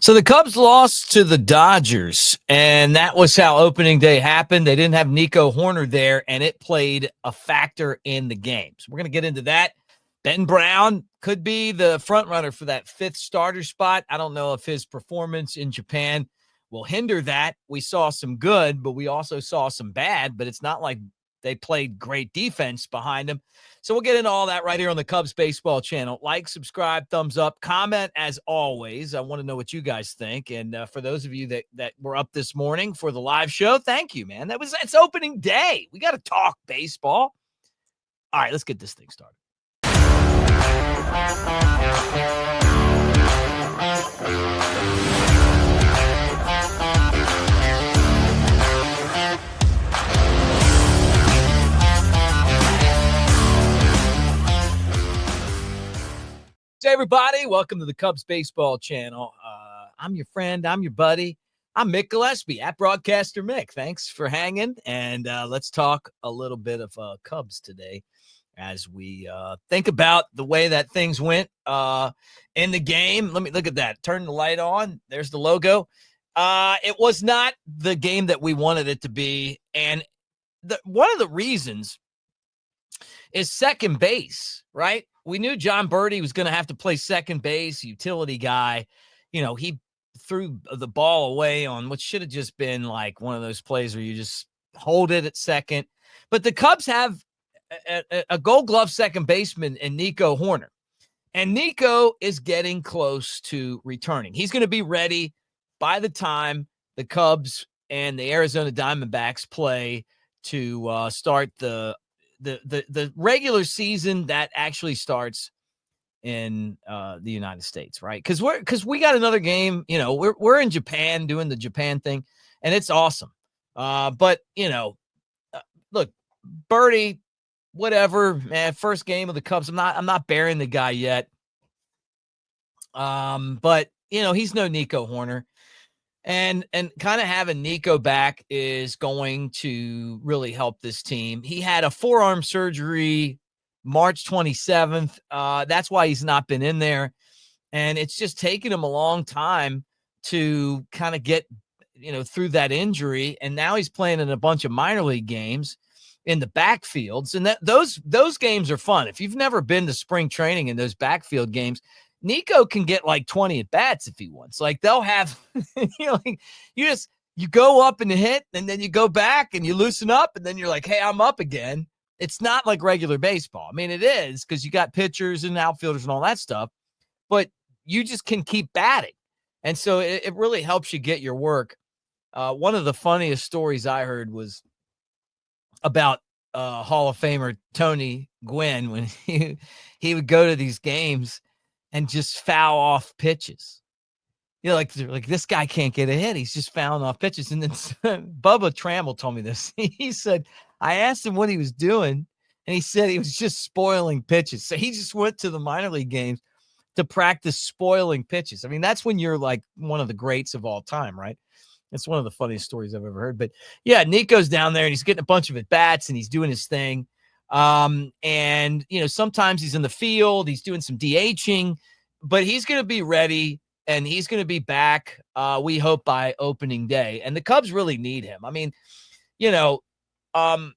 So the Cubs lost to the Dodgers, and that was how opening day happened. They didn't have Nico Hoerner there, and it played a factor in the game. So we're going to get into that. Ben Brown could be the front runner for that fifth starter spot. I don't know if his performance in Japan will hinder that. We saw some good, but we also saw some bad, but it's not like they played great defense behind him. So we'll get into all that right here on the Cubs Baseball channel. Like, subscribe, thumbs up, comment as always. I want to know what you guys think. And for those of you that were up this morning for the live show, thank you, man. It's opening day. We got to talk baseball. All right, let's get this thing started. Hey, everybody. Welcome to the Cubs Baseball channel. I'm your friend. I'm your buddy. I'm Mick Gillespie at Broadcaster Mick. Thanks for hanging. And let's talk a little bit of Cubs today as we think about the way that things went in the game. Let me look at that. Turn the light on. There's the logo. It was not the game that we wanted it to be. And one of the reasons is second base, right? We knew Jon Berti was going to have to play second base, utility guy. You know, he threw the ball away on what should have just been like one of those plays where you just hold it at second. But the Cubs have a Gold Glove second baseman in Nico Hoerner. And Nico is getting close to returning. He's going to be ready by the time the Cubs and the Arizona Diamondbacks play to start the regular season that actually starts in the United States, right? Because we got another game. You know, we're in Japan doing the Japan thing, and it's awesome. But you know, look, Berti, whatever, man. First game of the Cubs. I'm not burying the guy yet. But you know, he's no Nico Hoerner. And kind of having Nico back is going to really help this team. He had a forearm surgery March 27th. That's why he's not been in there. And it's just taken him a long time to kind of get, you know, through that injury. And now he's playing in a bunch of minor league games in the backfields. And those games are fun. If you've never been to spring training in those backfield games, Nico can get like 20 at bats if he wants. Like they'll have, you know, like you go up and hit, and then you go back and you loosen up, and then you're like, hey, I'm up again. It's not like regular baseball. I mean, it is because you got pitchers and outfielders and all that stuff, but you just can keep batting. And so it really helps you get your work. One of the funniest stories I heard was about Hall of Famer Tony Gwynn when he would go to these games and just foul off pitches. You know, like this guy can't get a hit. He's just fouling off pitches. And then Bubba Trammell told me this. He said, I asked him what he was doing, and he said he was just spoiling pitches. So he just went to the minor league games to practice spoiling pitches. I mean, that's when you're like one of the greats of all time, right? It's one of the funniest stories I've ever heard. But yeah, Nico's down there, and he's getting a bunch of at-bats, and he's doing his thing. And you know, sometimes he's in the field, he's doing some DHing, but he's going to be ready and he's going to be back. We hope by opening day, and the Cubs really need him. I mean, you know, Bruhan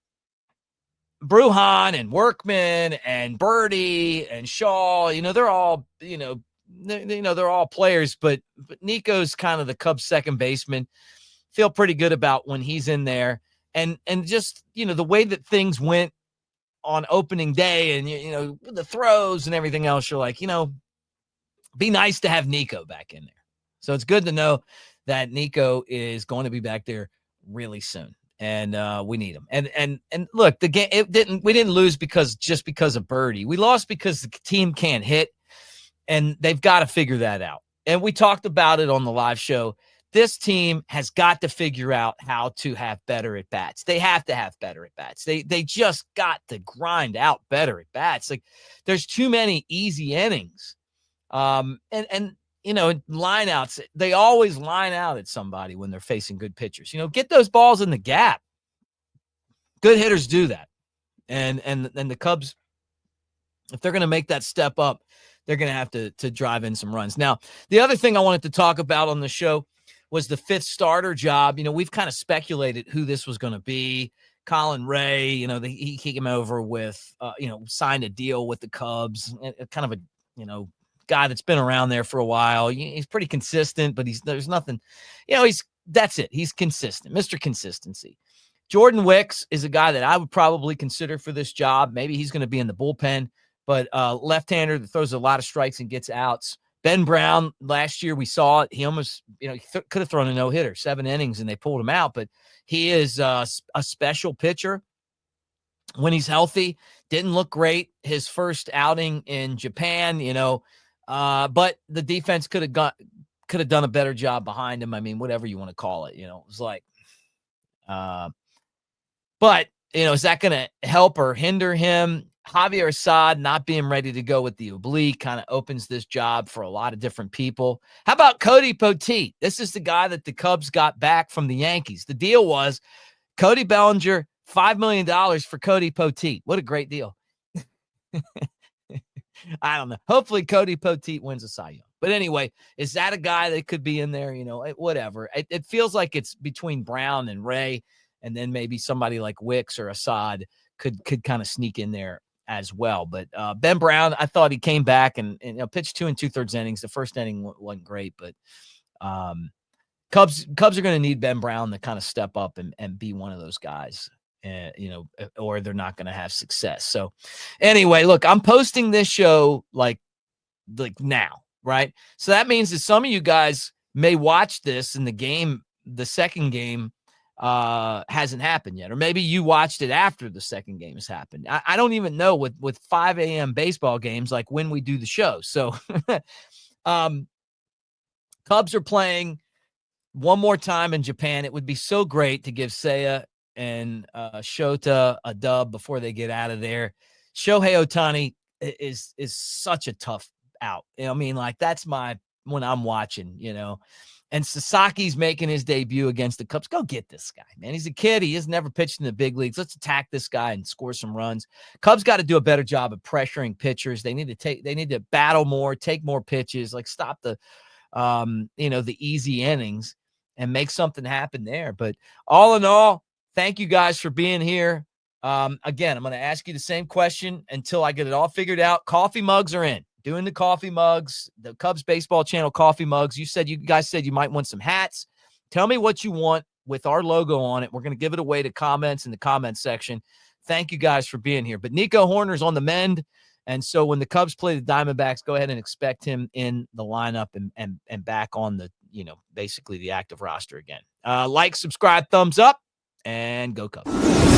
and Workman and Berti and Shaw, you know, they're all, they're all players, but Nico's kind of the Cubs second baseman. Feel pretty good about when he's in there, and just, you know, the way that things went on opening day and, you know, the throws and everything else, you're like, you know, be nice to have Nico back in there. So it's good to know that Nico is going to be back there really soon, and we need him. And look, the game, we didn't lose just because of Berti. We lost because the team can't hit, and they've got to figure that out. And we talked about it on the live show. This team has got to figure out how to have better at bats. They have to have better at bats. They just got to grind out better at bats. Like there's too many easy innings. And you know, line outs, they always line out at somebody when they're facing good pitchers. You know, get those balls in the gap. Good hitters do that. And the Cubs, if they're going to make that step up, they're going to have to drive in some runs. Now, the other thing I wanted to talk about on the show was the fifth starter job. We've kind of speculated who this was going to be. Colin Ray, he came over with, signed a deal with the Cubs, kind of a, guy that's been around there for a while. He's pretty consistent, but there's nothing, that's it. He's consistent, Mr. Consistency. Jordan Wicks is a guy that I would probably consider for this job. Maybe he's going to be in the bullpen, but left-hander that throws a lot of strikes and gets outs. Ben Brown, last year we saw it. He almost, could have thrown a no-hitter, 7 innings, and they pulled him out. But he is a special pitcher when he's healthy. Didn't look great his first outing in Japan, but the defense could have done a better job behind him. I mean, whatever you want to call it, it was like, but is that going to help or hinder him? Javier Assad not being ready to go with the oblique kind of opens this job for a lot of different people. How about Cody Poteet? This is the guy that the Cubs got back from the Yankees. The deal was Cody Bellinger, $5 million for Cody Poteet. What a great deal. I don't know. Hopefully Cody Poteet wins a Cy Young. But anyway, is that a guy that could be in there? Whatever. It feels like it's between Brown and Ray, and then maybe somebody like Wicks or Assad could kind of sneak in there as well. But Ben Brown, I thought he came back and pitched 2 2/3 innings. The first inning wasn't great, but Cubs are going to need Ben Brown to kind of step up and be one of those guys, or they're not going to have success. So anyway, look, I'm posting this show like now, right? So that means that some of you guys may watch this in the second game hasn't happened yet, or maybe you watched it after the second game has happened. I don't even know with 5 a.m. baseball games, like when we do the show. So Cubs are playing one more time in Japan. It would be so great to give Seiya and Shōta a dub before they get out of there. Shohei Ohtani is such a tough out. I mean, like, that's when I'm watching, and Sasaki's making his debut against the Cubs. Go get this guy, man. He's a kid. He has never pitched in the big leagues. Let's attack this guy and score some runs. Cubs got to do a better job of pressuring pitchers. They need to battle more, take more pitches, like stop the easy innings and make something happen there. But all in all, thank you guys for being here. Again, I'm going to ask you the same question until I get it all figured out. Coffee mugs are in. Doing the coffee mugs, the Cubs Baseball Channel coffee mugs. You guys said you might want some hats. Tell me what you want with our logo on it. We're going to give it away to comments in the comments section. Thank you guys for being here. But Nico Hoerner's on the mend. And so when the Cubs play the Diamondbacks, go ahead and expect him in the lineup and back on the, basically the active roster again. Like, subscribe, thumbs up, and go Cubs.